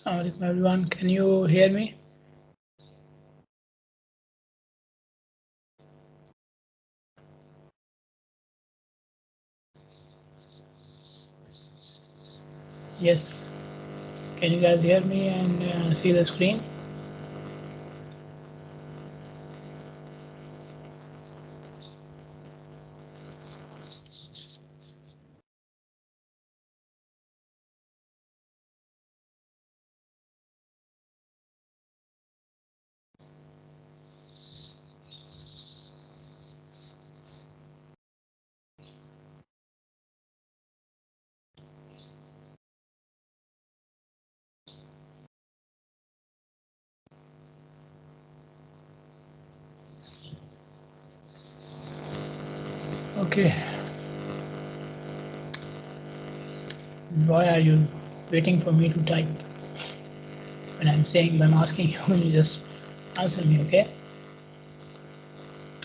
Assalamualaikum everyone, can you hear me? Yes, can you guys hear me and see the screen? Okay, why are you waiting for me to type? When I'm asking you, you just answer me, okay?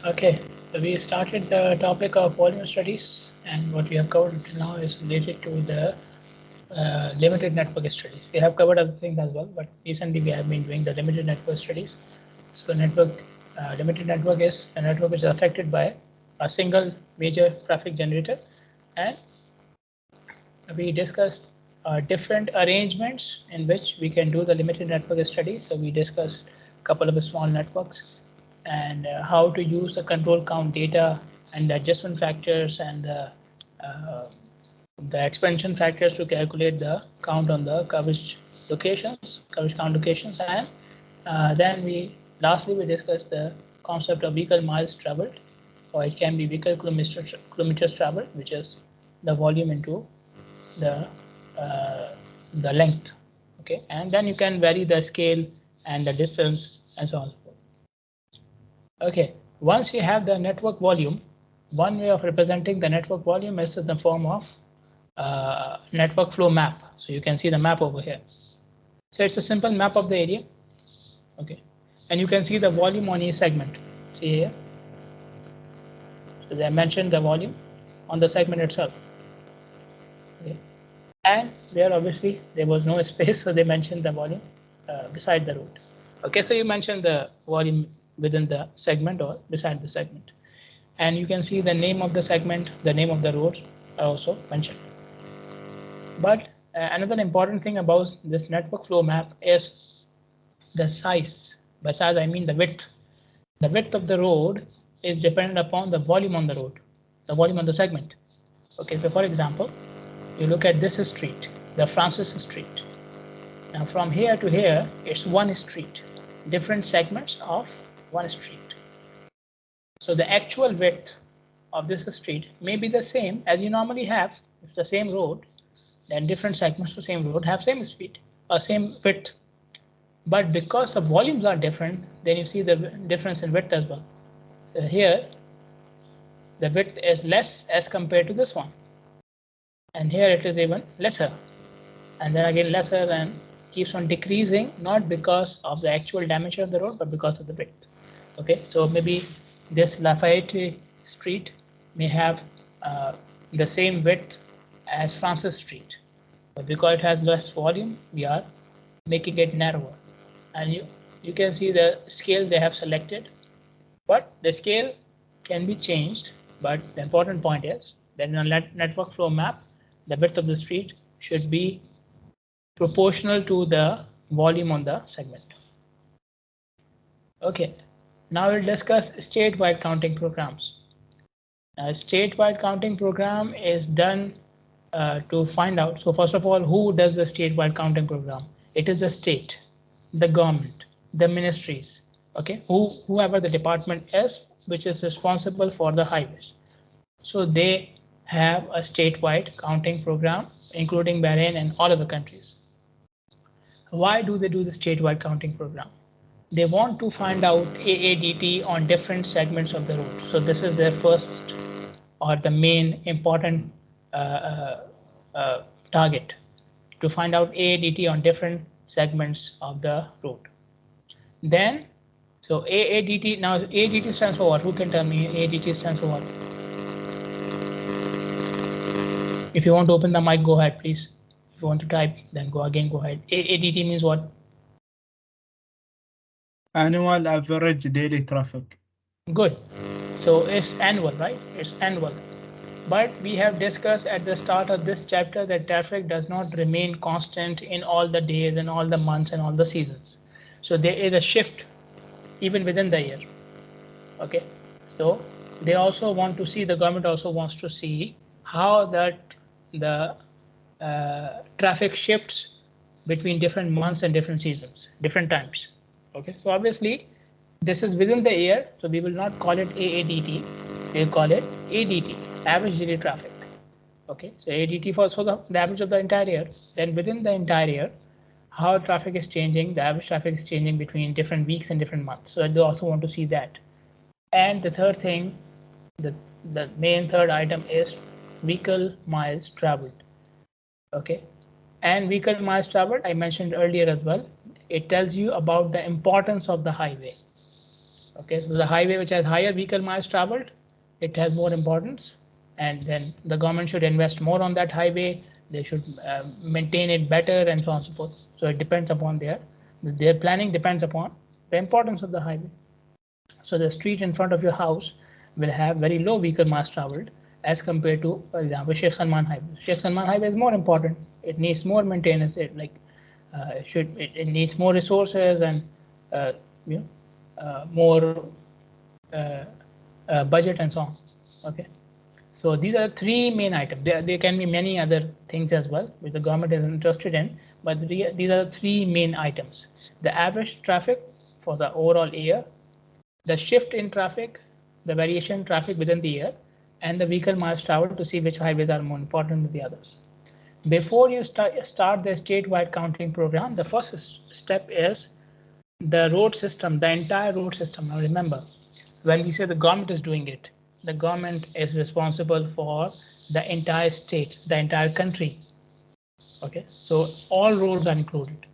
Okay, so we started the topic of volume studies, and what we have covered until now is related to the limited network studies. We have covered other things as well, but recently we have been doing the limited network studies. So limited network is a network which is affected by a single major traffic generator, and we discussed different arrangements in which we can do the limited network study. So we discussed a couple of small networks and how to use the control count data and the adjustment factors and the expansion factors to calculate the count on the coverage count locations, and then lastly we discussed the concept of vehicle miles traveled, or it can be vehicle kilometers traveled, which is the volume into the uh, the length. Okay, and then you can vary the scale and the distance and so on. Okay, once you have the network volume, one way of representing the network volume is in the form of network flow map. So you can see the map over here. So it's a simple map of the area. Okay, and you can see the volume on each segment. See here. So they mentioned the volume on the segment itself. Okay. And there obviously there was no space, so they mentioned the volume beside the road. Okay, so you mentioned the volume within the segment or beside the segment, and you can see the name of the segment, the name of the road are also mentioned. But another important thing about this network flow map is the size. By size, I mean the width. The width of the road is dependent upon the volume on the road, the volume on the segment. Okay, so for example, you look at this street, the Francis Street. Now from here to here, it's one street, different segments of one street. So the actual width of this street may be the same as you normally have. It's the same road, then different segments of the same road have same speed or same width. But because the volumes are different, then you see the difference in width as well. So here, the width is less as compared to this one. And here it is even lesser. And then again lesser, and keeps on decreasing, not because of the actual dimension of the road, but because of the width. Okay, so maybe this Lafayette Street may have the same width as Francis Street, but because it has less volume, we are making it narrower. And you can see the scale they have selected, but the scale can be changed. But the important point is that in a network flow map, the width of the street should be proportional to the volume on the segment. Okay, now we'll discuss statewide counting programs. A statewide counting program is done to find out. So first of all, who does the statewide counting program? It is the state, the government, the ministries, okay, whoever the department is, which is responsible for the highways. So they have a statewide counting program, including Bahrain and all other countries. Why do they do the statewide counting program? They want to find out AADT on different segments of the road. So this is their first or the main important target, to find out AADT on different segments of the road. Then, so AADT, now AADT stands for what? Who can tell me AADT stands for what? If you want to open the mic, go ahead, please. If you want to type, then go ahead. ADT means what? Annual average daily traffic. Good. So it's annual, right? It's annual. But we have discussed at the start of this chapter that traffic does not remain constant in all the days and all the months and all the seasons. So there is a shift even within the year. Okay. So they also want to see, the government also wants to see how that the traffic shifts between different months and different seasons, different times. Okay. So obviously this is within the year, so we will not call it AADT, we will call it ADT, average daily traffic. Okay, so ADT for the average of the entire year. Then within the entire year, how traffic is changing, the average traffic is changing between different weeks and different months. So they also want to see that. And the third thing, the main third item is vehicle miles traveled. Okay, and vehicle miles traveled, I mentioned earlier as well. It tells you about the importance of the highway. Okay, so the highway which has higher vehicle miles traveled, it has more importance, and then the government should invest more on that highway. They should maintain it better and so on and so forth. So it depends upon their planning depends upon the importance of the highway. So the street in front of your house will have very low vehicle miles traveled as compared to, for example, Sheikh Salman Highway. Sheikh Salman Highway is more important. It needs more maintenance. It needs more resources and uh, you know more budget and so on. Okay, so these are three main items. There can be many other things as well which the government is interested in, but these are the three main items: the average traffic for the overall year, the shift in traffic, the variation in traffic within the year, and the vehicle miles traveled to see which highways are more important than the others. Before you start the statewide counting program, the first step is the road system, the entire road system. Now remember, when we say the government is doing it, the government is responsible for the entire state, the entire country. Okay, so all roads are included.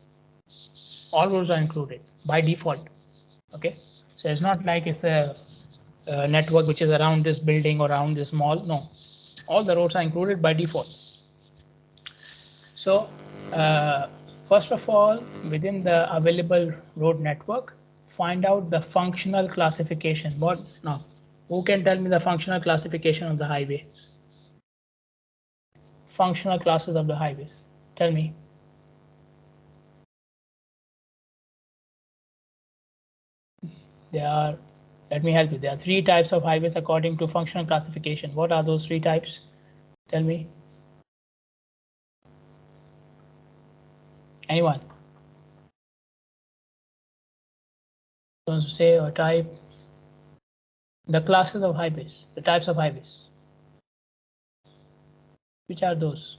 All roads are included by default. Okay, so it's not like it's a network which is around this building or around this mall. No, all the roads are included by default. So first of all, within the available road network, find out the functional classification. What now? Who can tell me the functional classification of the highway? Functional classes of the highways. Tell me. There are, let me help you. There are three types of highways according to functional classification. What are those three types? Tell me. Anyone? So say or type the classes of highways, the types of highways. Which are those?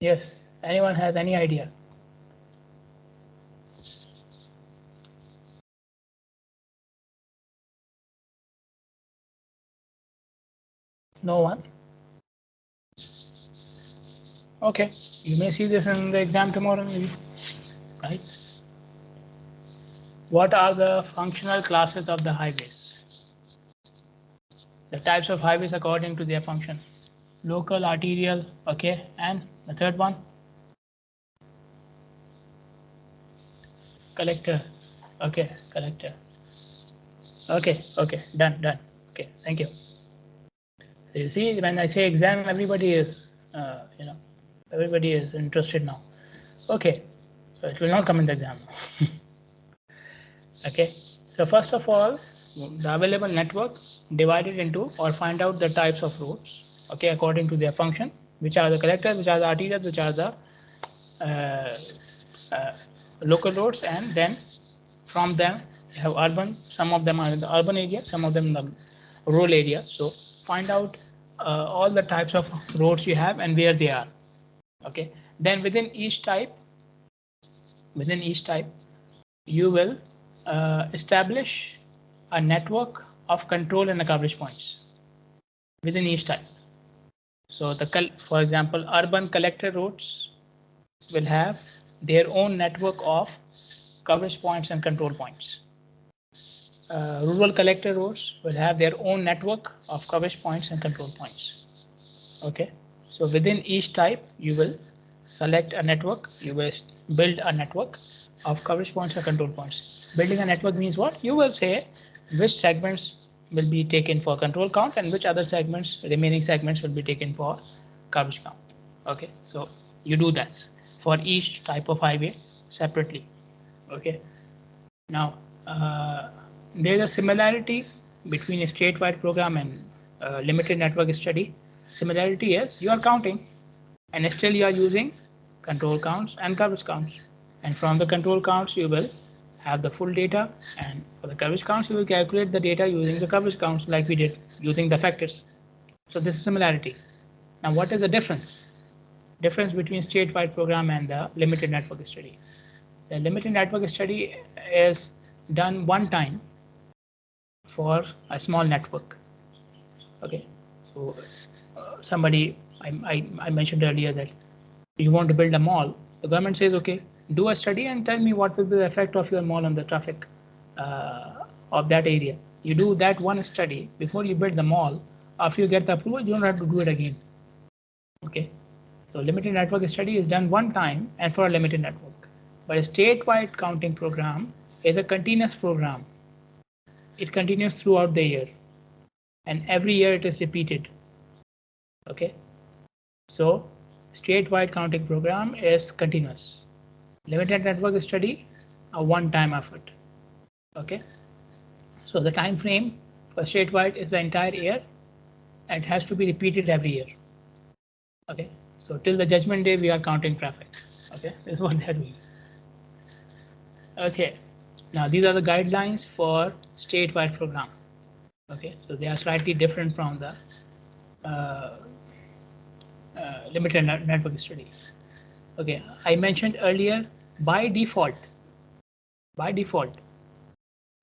Yes, anyone has any idea? No one? Okay, you may see this in the exam tomorrow maybe, right? What are the functional classes of the highways? The types of highways according to their function. Local, arterial, okay, and the third one? Collector, okay, collector. Okay, done. Okay, thank you. So you see, when I say exam, everybody is, everybody is interested now. Okay, so it will not come in the exam. Okay, so first of all, the available network divided into or find out the types of roads, okay, according to their function, which are the collectors, which are the arterials, which are the uh, uh, local roads, and then from them you have urban. Some of them are in the urban area, some of them in the rural area. So find out all the types of roads you have and where they are. Okay, then within each type, you will establish a network of control and the coverage points within each type. So for example, urban collector roads will have their own network of coverage points and control points. rural collector roads will have their own network of coverage points and control points. Okay, so within each type, you will select a network, you will build a network of coverage points or control points. Building a network means what? You will say which segments will be taken for control count and which other segments, remaining segments, will be taken for coverage count. Okay, so you do that for each type of highway separately. Okay, now there's a similarity between a statewide program and limited network study. Similarity is you are counting and still you are using control counts and coverage counts. And from the control counts, you will have the full data, and for the coverage counts, you will calculate the data using the coverage counts like we did using the factors. So this is similarity. Now, what is the difference? Difference between statewide program and the limited network study. The limited network study is done one time for a small network. Okay, so somebody I mentioned earlier that you want to build a mall. The government says, okay, do a study and tell me what will be the effect of your mall on the traffic of that area. You do that one study before you build the mall. After you get the approval, you don't have to do it again. Okay, so limited network study is done one time and for a limited network. But a statewide counting program is a continuous program. It continues throughout the year, and every year it is repeated. Okay, so statewide counting program is continuous. Limited network study, a one-time effort. Okay, so the time frame for statewide is the entire year, and it has to be repeated every year. Okay, so till the judgment day we are counting traffic. Okay, this is what they are doing. Okay, now these are the guidelines for statewide program. Okay, so they are slightly different from the limited network study. Okay, I mentioned earlier by default,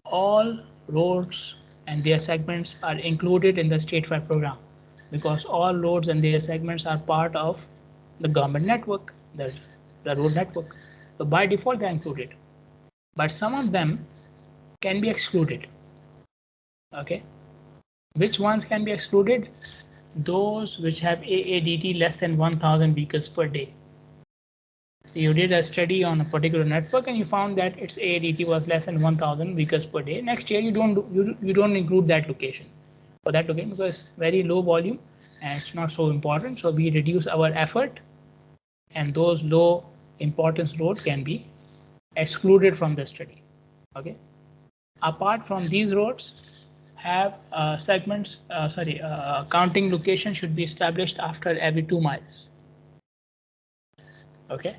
all roads and their segments are included in the statewide program because all roads and their segments are part of the government network, the road network. So by default they're included, but some of them can be excluded. Okay, which ones can be excluded? Those which have AADT less than 1,000 vehicles per day. So you did a study on a particular network and you found that its AADT was less than 1,000 vehicles per day. Next year you don't include that location for that location because very low volume and it's not so important. So we reduce our effort, and those low importance roads can be excluded from the study. Okay. Apart from these roads, have segments. Counting location should be established after every 2 miles. Okay.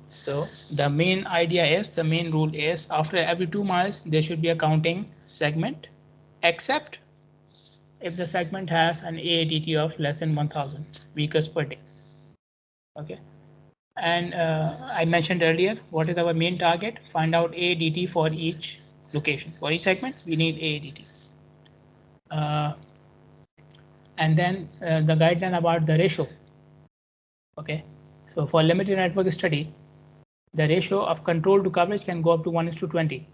So the main idea is, the main rule is, after every 2 miles there should be a counting segment, except if the segment has an AADT of less than 1,000 vehicles per day. Okay, and I mentioned earlier, what is our main target? Find out AADT for each location. For each segment we need AADT. And then the guideline about the ratio. Okay, so for limited network study, the ratio of control to coverage can go up to 1:20.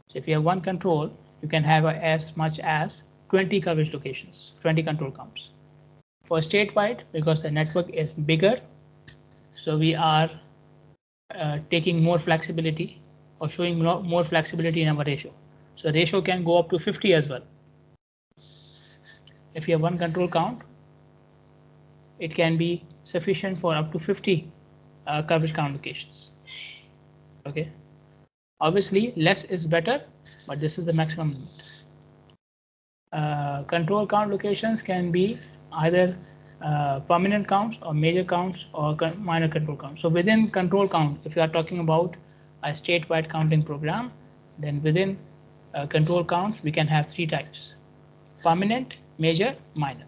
So if you have one control, you can have as much as 20 coverage locations, 20 control counts. For statewide, because the network is bigger, so we are taking more flexibility or showing more flexibility in our ratio. So ratio can go up to 50 as well. If you have one control count, it can be sufficient for up to 50 coverage count locations. Okay, obviously less is better, but this is the maximum limit. Control count locations can be either permanent counts or major counts or minor control counts. So within control count, if you are talking about a statewide counting program, then within control counts we can have 3 types: permanent, major, minor.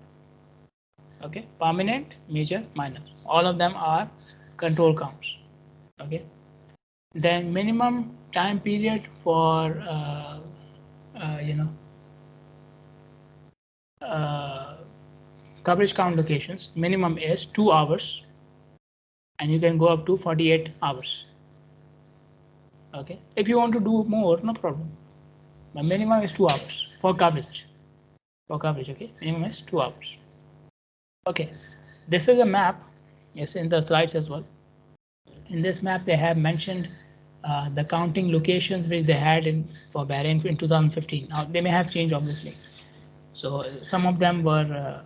Okay, permanent, major, minor, all of them are control counts. Okay, then minimum time period for coverage count locations, minimum is 2 hours, and you can go up to 48 hours. Okay, if you want to do more, no problem. The minimum is 2 hours for coverage. For coverage, okay, minimum is 2 hours. Okay, this is a map. Yes, in the slides as well. In this map, they have mentioned the counting locations which they had in for Bahrain in 2015. Now they may have changed, obviously. So some of them were,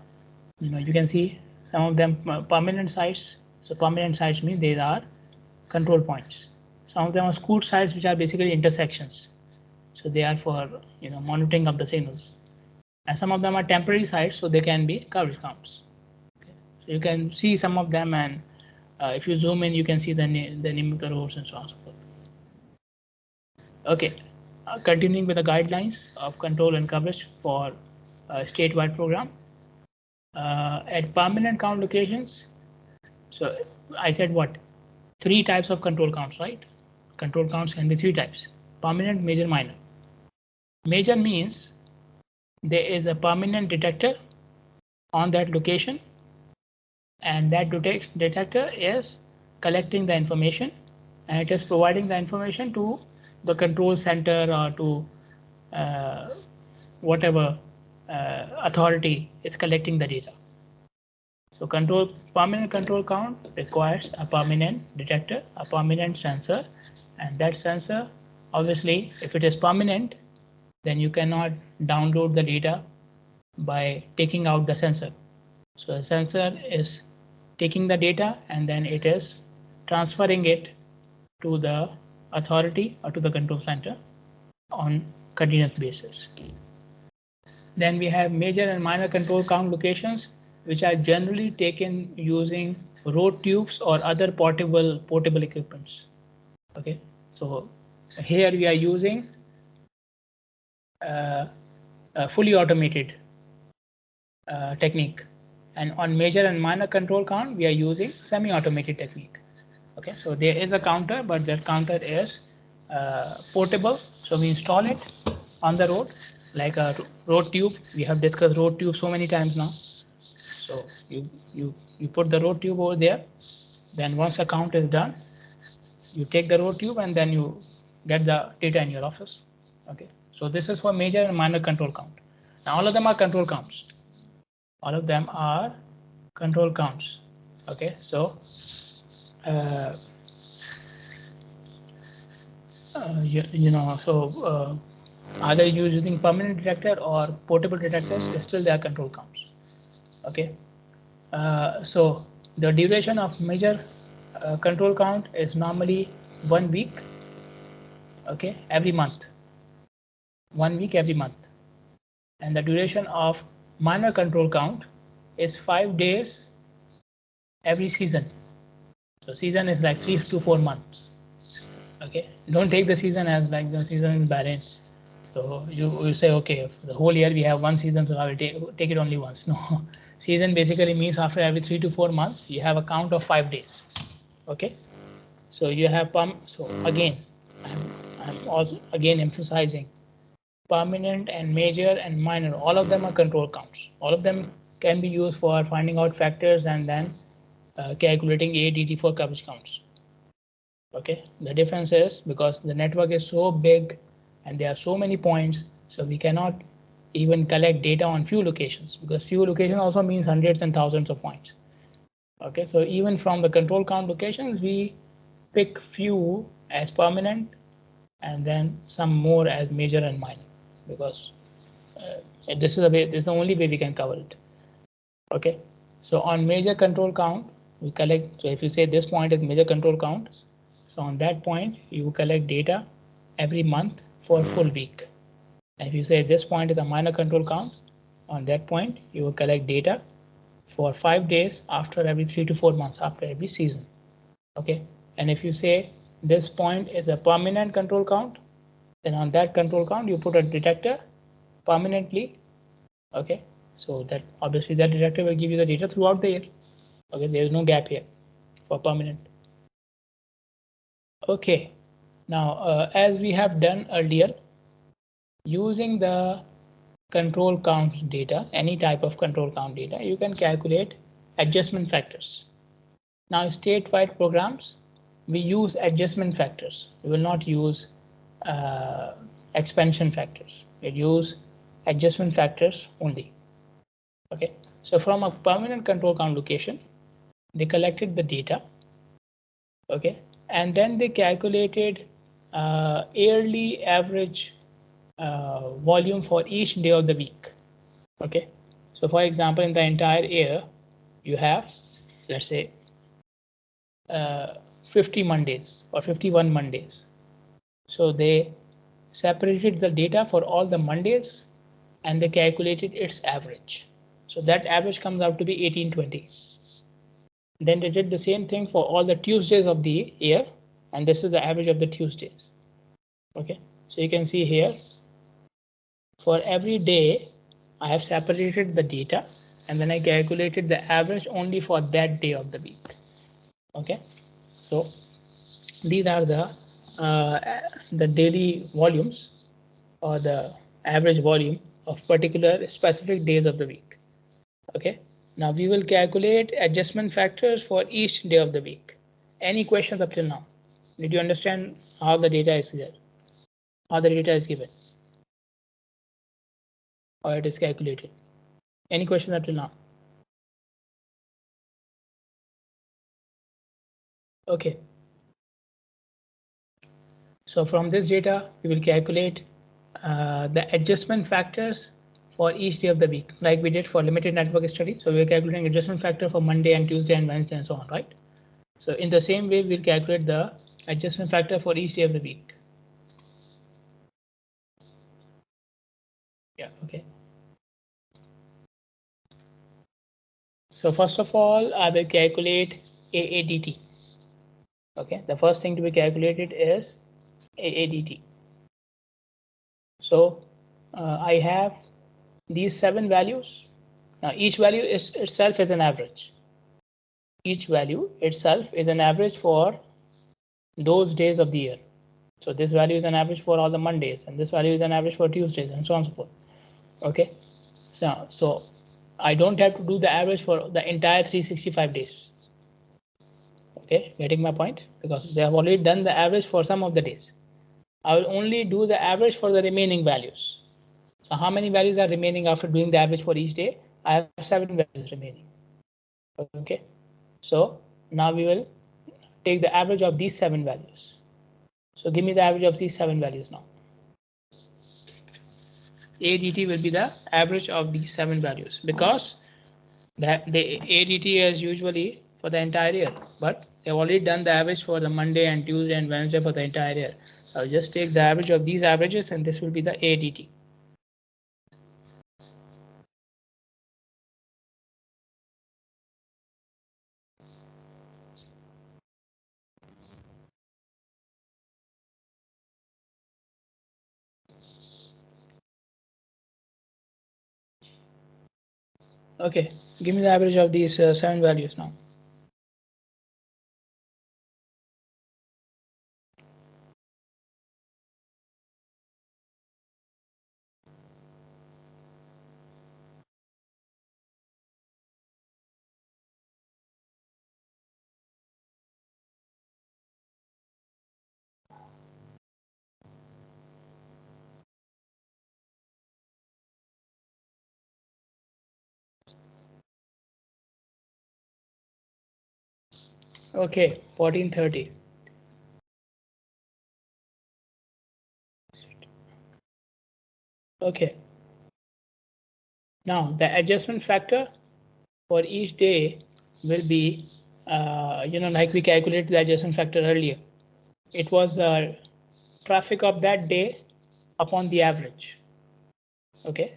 you can see some of them permanent sites. So permanent sites mean they are control points. Some of them are scoot sites, which are basically intersections. So they are for monitoring of the signals. And some of them are temporary sites, so they can be coverage counts. Okay. So you can see some of them, and if you zoom in, you can see the name of the roads and so on and so forth. Okay, continuing with the guidelines of control and coverage for statewide program. At permanent count locations, so I said what? 3 types of control counts, right? Control counts can be 3 types: permanent, major, minor. Major means there is a permanent detector on that location, and that detector is collecting the information, and it is providing the information to the control center or to whatever authority is collecting the data. So permanent control count requires a permanent detector, a permanent sensor, and that sensor, obviously, if it is permanent, then you cannot download the data by taking out the sensor. So the sensor is taking the data and then it is transferring it to the authority or to the control center on continuous basis. Then we have major and minor control count locations, which are generally taken using road tubes or other portable equipments. Okay, so here we are using a fully automated technique, and on major and minor control count we are using semi-automated technique. Okay, so there is a counter, but that counter is portable, so we install it on the road like a road tube. We have discussed road tube so many times now. So you put the road tube over there, then once a count is done, you take the road tube and then you get the data in your office. Okay, so this is for major and minor control count. Now all of them are control counts. All of them are control counts. Okay, so either using permanent detector or portable detectors, still they are control counts. Okay, so the duration of major control count is normally 1 week. Okay, every month, 1 week every month, and the duration of minor control count is 5 days every season. So season is like 3 to 4 months. Okay, don't take the season as like the season in Bahrain. So you say, okay, the whole year we have one season, so I will take it only once. No, season basically means after every 3 to 4 months you have a count of 5 days. Okay, so you have so again, I'm also again emphasizing permanent and major and minor, all of them are control counts. All of them can be used for finding out factors and then calculating ADT for coverage counts. Okay, the difference is because the network is so big and there are so many points, so we cannot even collect data on few locations, because few locations also means hundreds and thousands of points. Okay, so even from the control count locations, we pick few as permanent and then some more as major and minor, because this is the only way we can cover it. Okay, so on major control count we collect, so if you say this point is major control count, so on that point you collect data every month for a full week. And if you say this point is a minor control count, on that point you will collect data for 5 days after every 3 to 4 months, after every season. Okay, and if you say this point is a permanent control count, then on that control count you put a detector permanently. Okay, so that obviously that detector will give you the data throughout the year. Okay, there is no gap here for permanent. Okay, now as we have done earlier, using the control count data, any type of control count data, you can calculate adjustment factors. Now statewide programs, we use adjustment factors. We will not use expansion factors. It use adjustment factors only. Okay, so from a permanent control count location, they collected the data. Okay, and then they calculated yearly average volume for each day of the week. Okay, so for example, in the entire year, you have, let's say, 50 Mondays or 51 Mondays. So they separated the data for all the Mondays and they calculated its average. So that average comes out to be 1820. Then they did the same thing for all the Tuesdays of the year, and this is the average of the Tuesdays. Okay, so you can see here, for every day, I have separated the data and then I calculated the average only for that day of the week. Okay, so these are the daily volumes or the average volume of particular specific days of the week. Okay, now we will calculate adjustment factors for each day of the week. Any questions up till now? Did you understand how the data is here? How the data is given? Or it is calculated? Any questions up till now? Okay. So from this data, we will calculate the adjustment factors for each day of the week, like we did for limited network study. So we're calculating adjustment factor for Monday and Tuesday and Wednesday and so on, right? So in the same way, we'll calculate the adjustment factor for each day of the week. Yeah, okay. So first of all, I will calculate AADT. Okay, the first thing to be calculated is AADT. So I have these 7 values. Now each value itself is an average. Each value itself is an average for those days of the year. So this value is an average for all the Mondays, and this value is an average for Tuesdays, and so on and so forth. Okay, so I don't have to do the average for the entire 365 days. Okay, getting my point? Because they have already done the average for some of the days. I will only do the average for the remaining values. So how many values are remaining after doing the average for each day? I have 7 values remaining. Okay, so now we will take the average of these 7 values. So give me the average of these 7 values now. ADT will be the average of these 7 values, because the ADT is usually for the entire year, but they've already done the average for the Monday and Tuesday and Wednesday for the entire year. I'll just take the average of these averages and this will be the ADT. Okay, give me the average of these 7 values now. Okay, 1430. Okay. Now the adjustment factor for each day will be, like we calculated the adjustment factor earlier. It was the traffic of that day upon the average. Okay.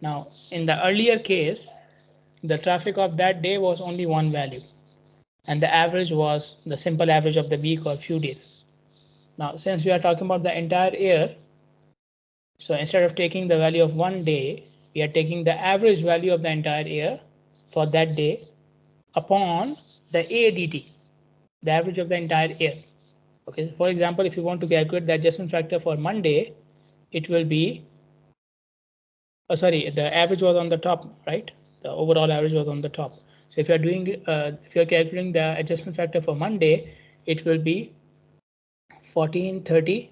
Now in the earlier case, the traffic of that day was only one value, and the average was the simple average of the week or few days. Now, since we are talking about the entire year, so instead of taking the value of one day, we are taking the average value of the entire year for that day upon the ADT, the average of the entire year. Okay, for example, if you want to calculate the adjustment factor for Monday, it will be, the average was on the top, right? The overall average was on the top. So if you're doing, if you're calculating the adjustment factor for Monday, it will be 1430,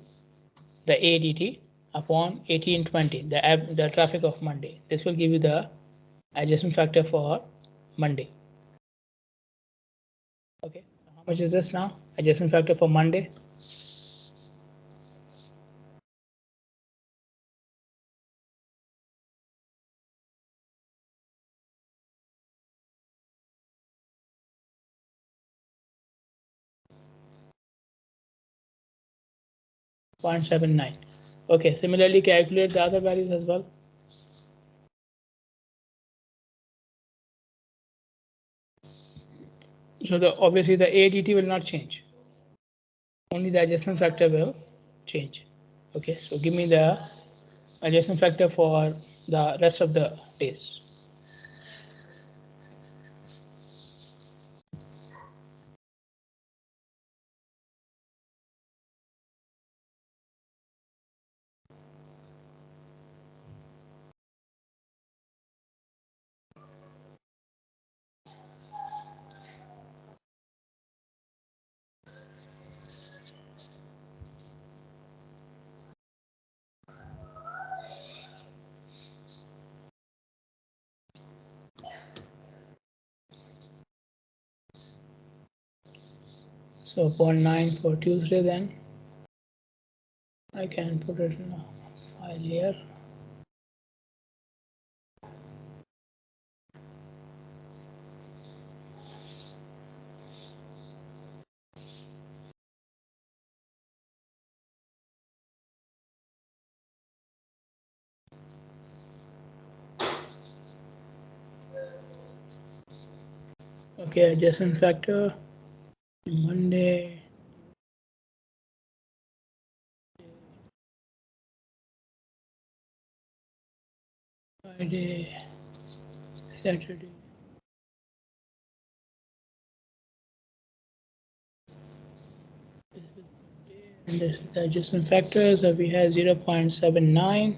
the ADT, upon 1820, the traffic of Monday. This will give you the adjustment factor for Monday. Okay, how much is this now? Adjustment factor for Monday. .79. Okay, similarly calculate the other values as well. So obviously the ADT will not change. Only the adjustment factor will change. Okay, so give me the adjustment factor for the rest of the days. So 0.9 for Tuesday, then I can put it in a file here. Okay, adjustment factor Monday, Friday, Saturday. And this is the adjustment factors. So we have 0.79,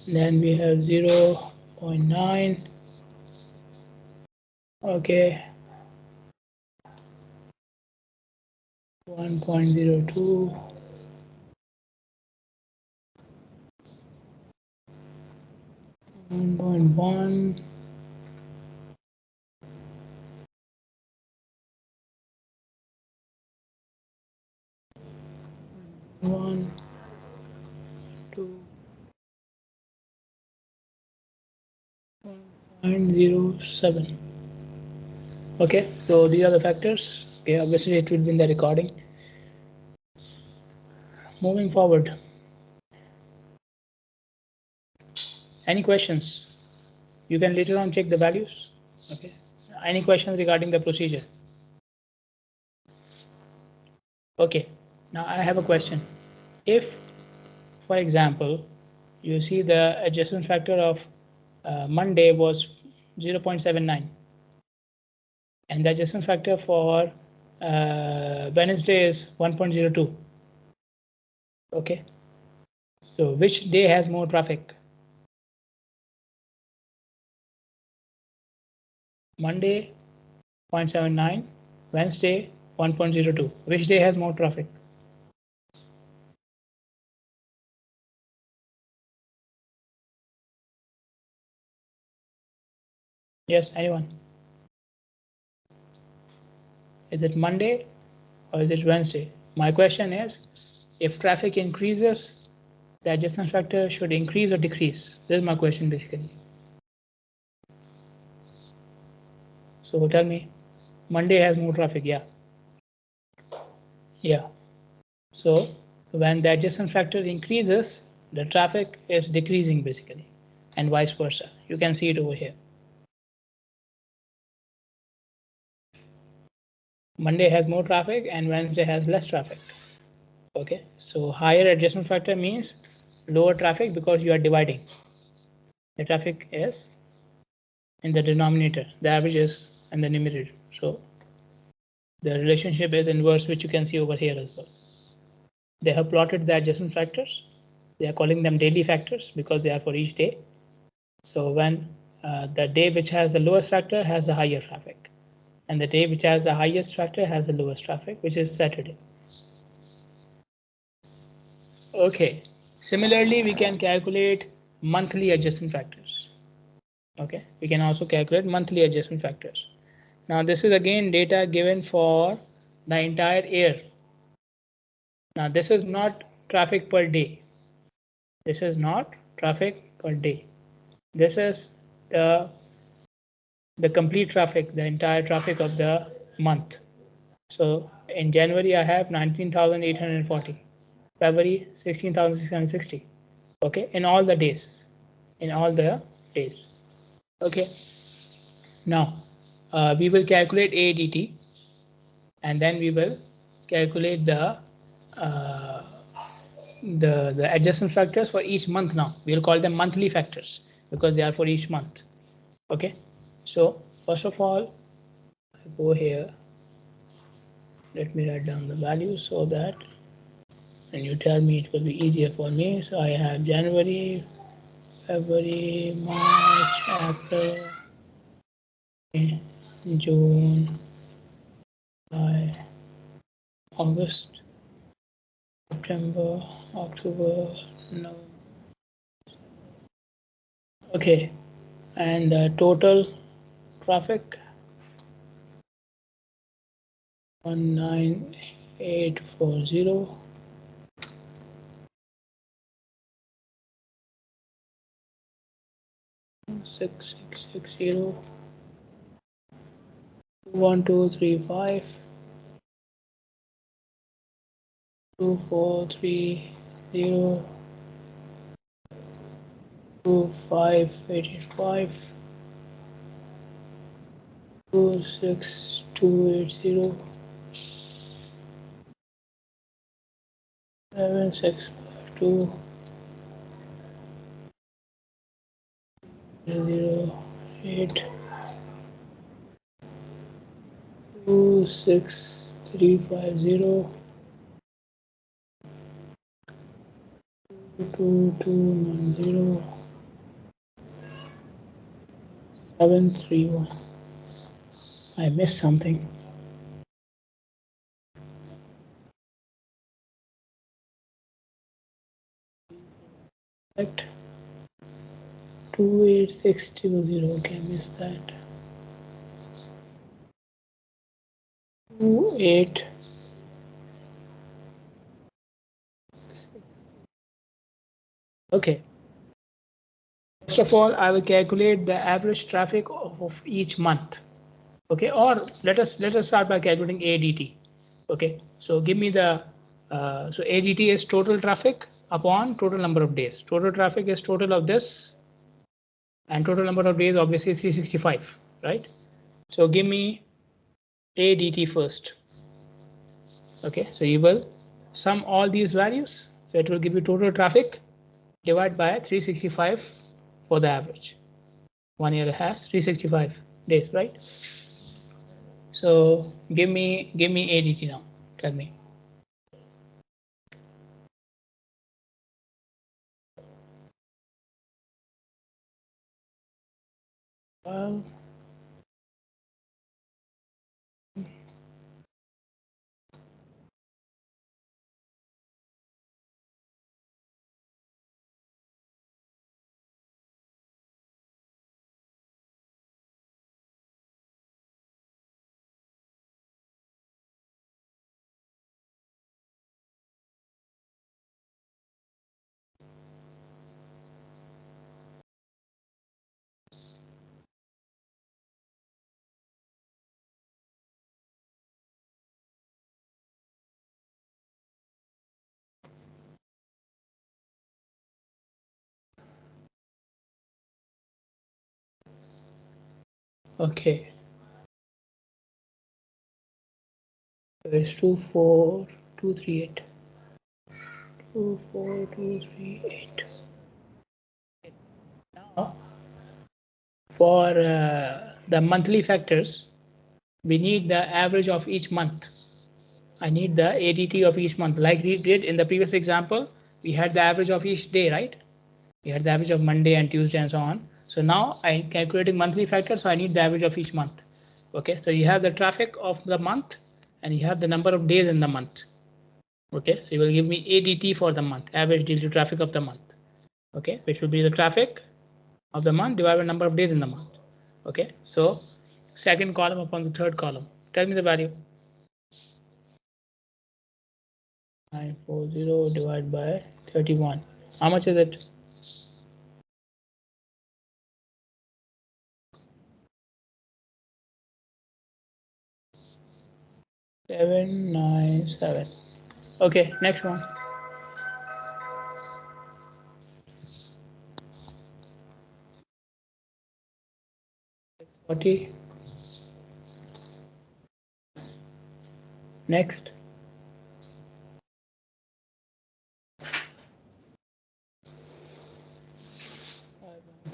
then we have 0.9. Okay, 1.02, 1.1, 1, 2, 1.07. Okay, so these are the factors. Okay, obviously it will be in the recording. Moving forward, any questions? You can later on check the values. Okay, any questions regarding the procedure? Okay, now I have a question. If, for example, you see the adjustment factor of Monday was 0.79 and the adjustment factor for Wednesday is 1.02. Okay, so which day has more traffic? Monday 0.79, Wednesday 1.02. Which day has more traffic? Yes, anyone? Is it Monday or is it Wednesday? My question is, if traffic increases, the adjustment factor should increase or decrease? This is my question basically. So tell me, Monday has more traffic, yeah. Yeah. So when the adjustment factor increases, the traffic is decreasing basically, and vice versa. You can see it over here. Monday has more traffic and Wednesday has less traffic. Okay, so higher adjustment factor means lower traffic because you are dividing. The traffic is in the denominator, the average is in the numerator. So the relationship is inverse, which you can see over here as well. They have plotted the adjustment factors. They are calling them daily factors because they are for each day. So when the day which has the lowest factor has the higher traffic, and the day which has the highest factor has the lowest traffic, which is Saturday. Okay, Similarly, we can calculate monthly adjustment factors. Okay, we can also calculate monthly adjustment factors. Now this is again data given for the entire year. Now this is not traffic per day. This is not traffic per day. This is the complete traffic, the entire traffic of the month. So in January I have 19,840, February 16,660. Okay, in all the days, in all the days. Okay, now we will calculate ADT, and then we will calculate uh, the adjustment factors for each month. Now we'll call them monthly factors because they are for each month. Okay, so first of all, I go here. Let me write down the values so that when you tell me it will be easier for me. So I have January, February, March, April, May, June, July, August, September, October, November. Okay, and total traffic 19840. 6660 1235 2430 2585 26280 7652 08 26350 2210 731. I missed something. Correct. 28620. Okay, I missed that. 28. Okay. First of all, I will calculate the average traffic of each month. Okay, or let us start by calculating ADT. Okay, so give me the so ADT is total traffic upon total number of days. Total traffic is total of this, and total number of days obviously is 365, right? So give me ADT first. Okay, so you will sum all these values, so it will give you total traffic divided by 365 for the average. 1 year has 365 days, right? So give me ADT now. Tell me. Well, okay. So it's 24238. 24238. Now, for the monthly factors, we need the average of each month. I need the ADT of each month. Like we did in the previous example, we had the average of each day, right? We had the average of Monday and Tuesday and so on. So now I'm calculating monthly factors, so I need the average of each month. Okay, so you have the traffic of the month and you have the number of days in the month. Okay, so you will give me ADT for the month, average daily traffic of the month. Okay, which will be the traffic of the month divided by number of days in the month. Okay, so second column upon the third column. Tell me the value. 940 divided by 31. How much is it? 797. Okay, next one. 40. Next.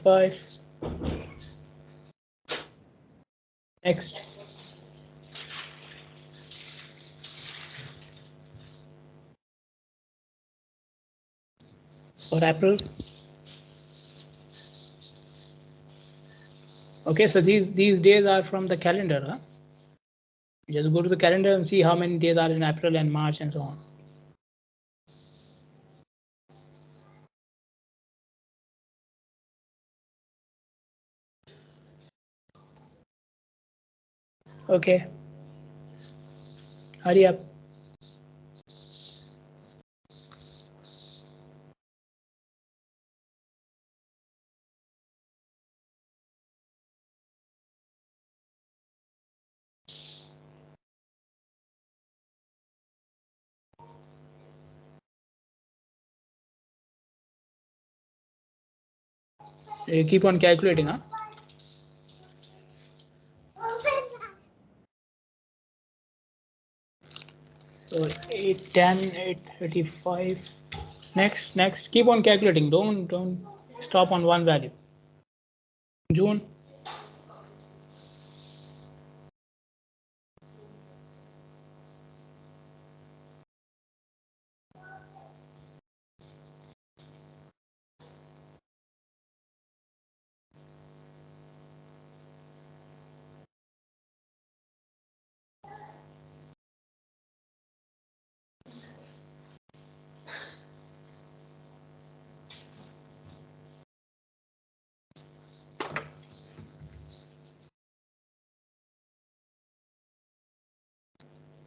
5. Next. For April. Okay, so these days are from the calendar, huh? Just go to the calendar and see how many days are in April and March and so on. Okay, hurry up. You keep on calculating, huh? So 810, 835. Next. Keep on calculating. Don't stop on one value. June.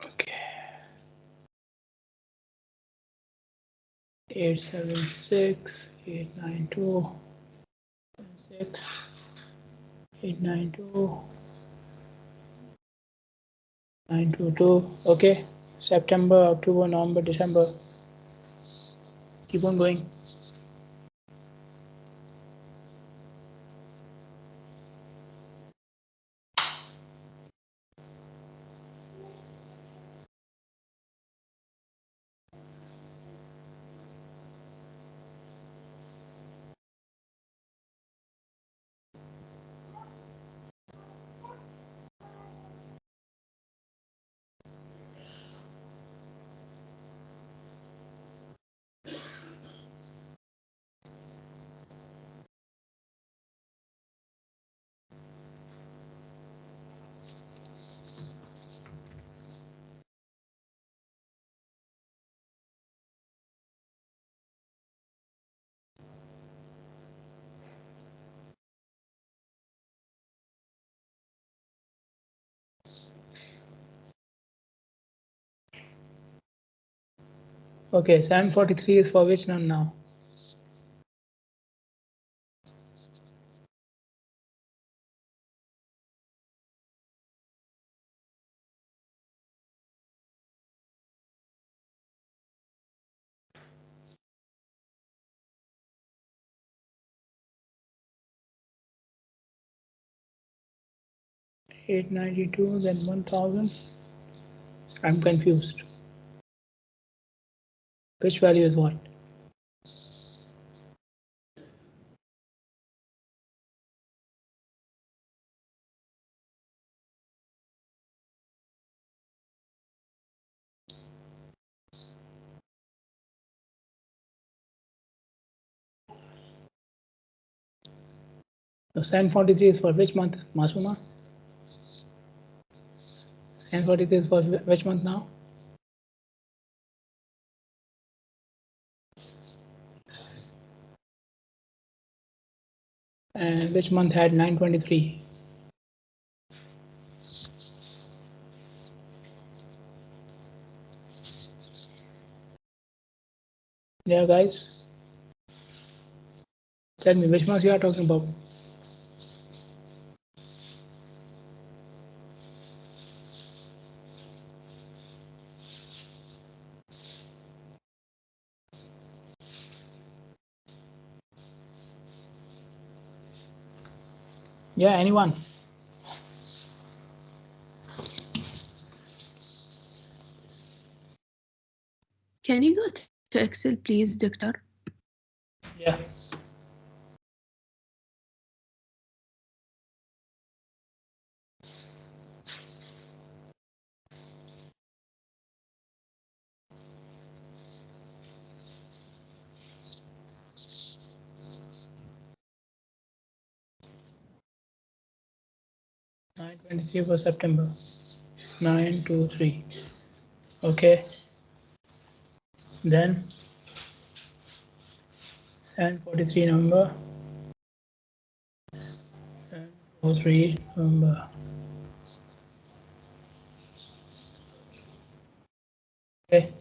Okay. 876, 892, 6, 892, 922. Okay. September, October, November, December. Keep on going. Okay, 743 is for which one now? Eight 92, then 1000. I'm confused. Which value is what? So 743 is for which month, Masuma? 743 is for which month now? And which month had 923? Yeah, guys. Tell me which month you are talking about. Yeah, anyone? Can you go to Excel, please, Doctor? Yeah. Nine 23 for September. 923. Okay. Then 743 November. 743 November. Okay.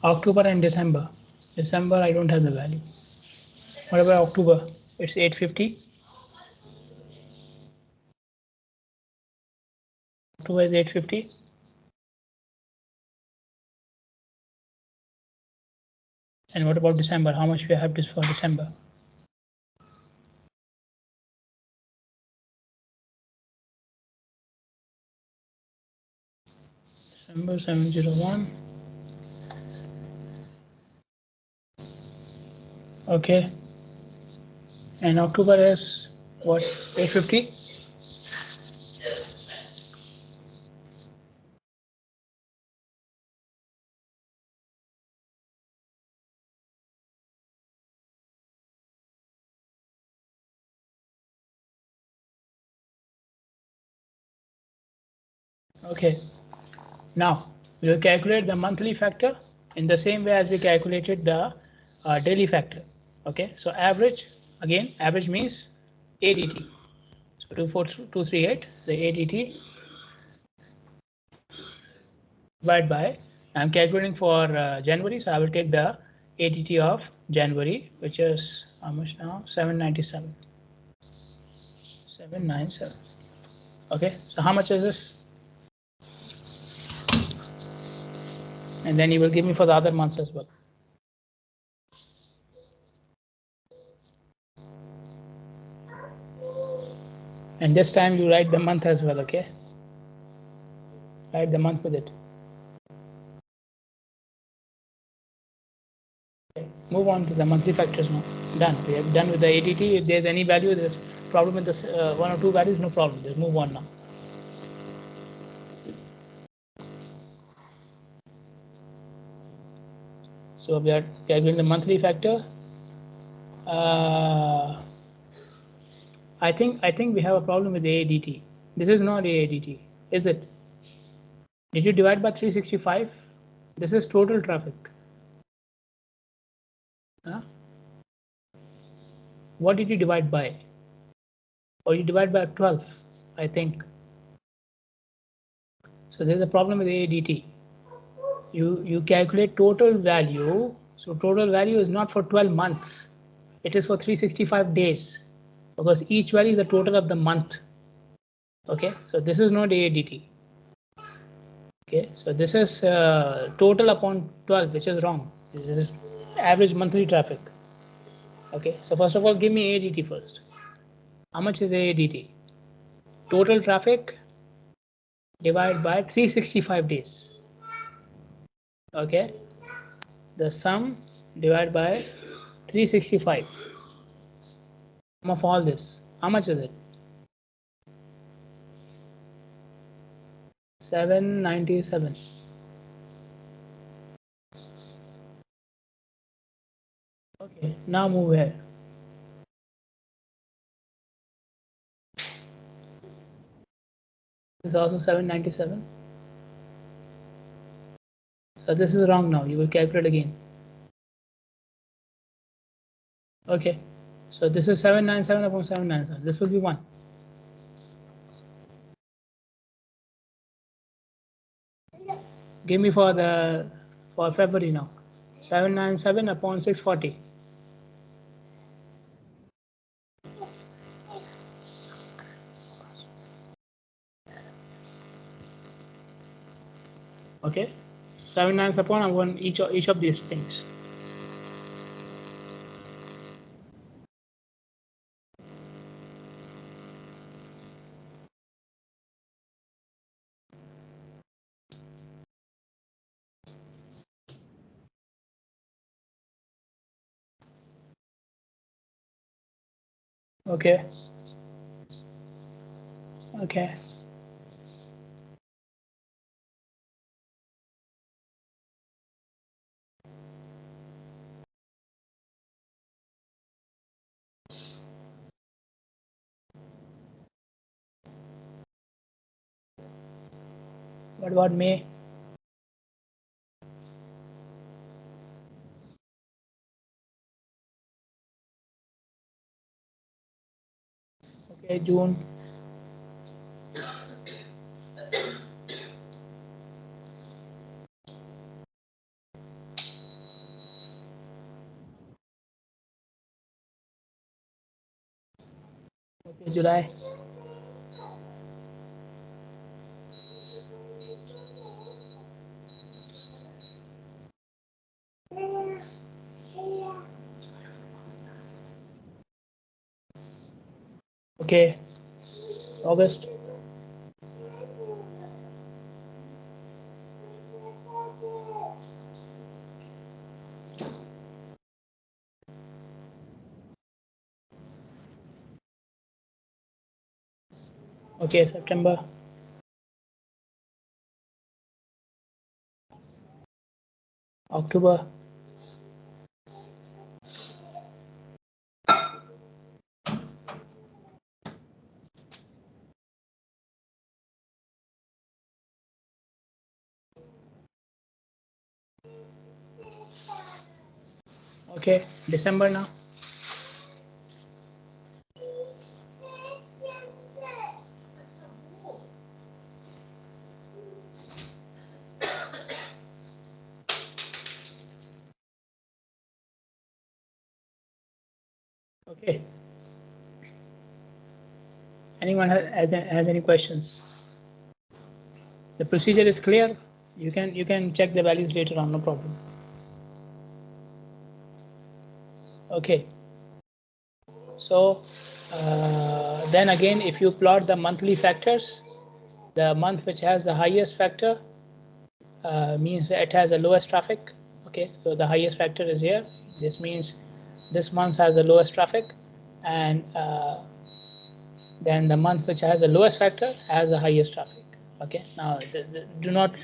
October and December. December, I don't have the value. What about October? It's 850. October is 850. And what about December? How much we have this for December? December 701. Okay. And October is what? 850. Okay. Now we will calculate the monthly factor in the same way as we calculated the daily factor. Okay. So average, again, average means ADT. So 24238, the ADT divided by, I'm calculating for January, so I will take the ADT of January, which is how much now? 797. 797. Okay, so how much is this? And then you will give me for the other months as well. And this time you write the month as well, okay? Write the month with it. Okay. Move on to the monthly factors now. Done. We have done with the ADT. If there's any value, there's problem with this one or two values, no problem. Just move on now. So we are calculating the monthly factor. I think we have a problem with AADT. This is not AADT, is it? Did you divide by 365? This is total traffic. Huh? What did you divide by? Or you divide by 12, I think. So there's a problem with AADT. You calculate total value. So total value is not for 12 months. It is for 365 days because each value is the total of the month. Okay, so this is not AADT. Okay, so this is total upon 12, which is wrong. This is average monthly traffic. Okay, so first of all, give me ADT first. How much is ADT? Total traffic divided by 365 days. Okay, the sum divided by 365. Sum of all this. How much is it? 797. Okay, now move here. This is also 797. So this is wrong now. You will calculate again. Okay, So this is 797 upon 797. This will be 1. Give me for February now. 797 upon 640. Okay, 7 nines upon 1 each of these things. Okay. Okay. What about May? Okay, June. Okay, July. Okay, August. Okay, September. October. Okay, December now. Okay. Anyone has any questions? The procedure is clear. You can check the values later on, no problem. Okay. So then again, if you plot the monthly factors, the month which has the highest factor means it has the lowest traffic. Okay, so the highest factor is here. This means this month has the lowest traffic, and then the month which has the lowest factor has the highest traffic. Okay, now do not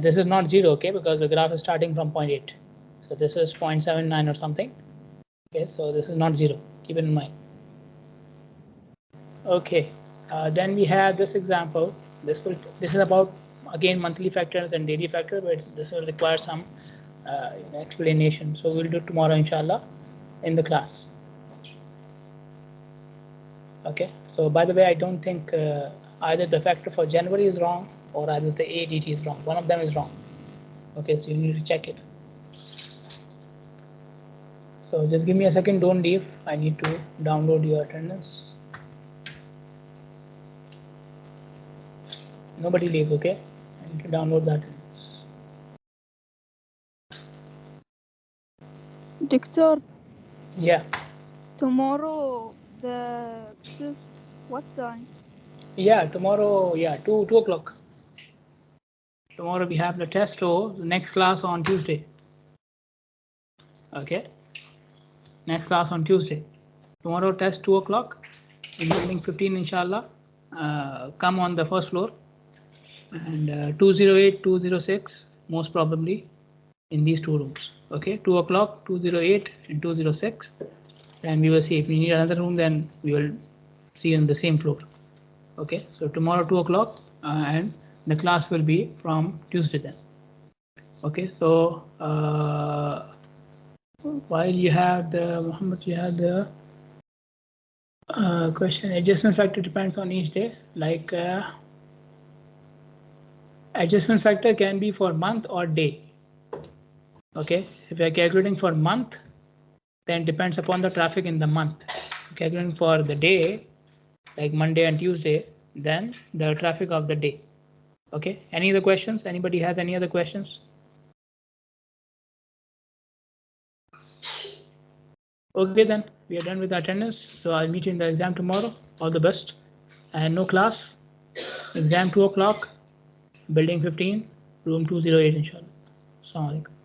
this is not 0, okay, because the graph is starting from 0.8, so this is 0.79 or something. Okay, so this is not 0, keep it in mind. Okay, then we have this example. This is about again monthly factors and daily factor, but this will require some explanation. So we'll do tomorrow, inshallah, in the class. Okay. So by the way, I don't think either the factor for January is wrong or either the ADT is wrong. One of them is wrong. Okay, so you need to check it. So just give me a second. Don't leave. I need to download your attendance. Nobody leave, okay? I need to download that. Doctor, Yeah. tomorrow the test, what time? Yeah, tomorrow, yeah, 2 o'clock. Tomorrow we have the test, so the next class on Tuesday. Okay. Next class on Tuesday. Tomorrow test 2 o'clock in building 15, inshallah. Come on the first floor. And 208, 206, most probably in these two rooms. Okay, 2 o'clock, 208 and 206. And we will see if we need another room, then we will see on the same floor. Okay, so tomorrow 2 o'clock and the class will be from Tuesday then. Okay, so while you have the Muhammad, you have the Question: adjustment factor depends on each day. Like adjustment factor can be for month or day. Okay, if you are calculating for month, then depends upon the traffic in the month. Calculating for the day, like Monday and Tuesday, then the traffic of the day. Okay, any other questions? Anybody has any other questions? Okay, then we are done with the attendance. So I'll meet you in the exam tomorrow. All the best. And no class. Exam 2 o'clock. Building 15, room 208, inshallah. Assalamu alaikum.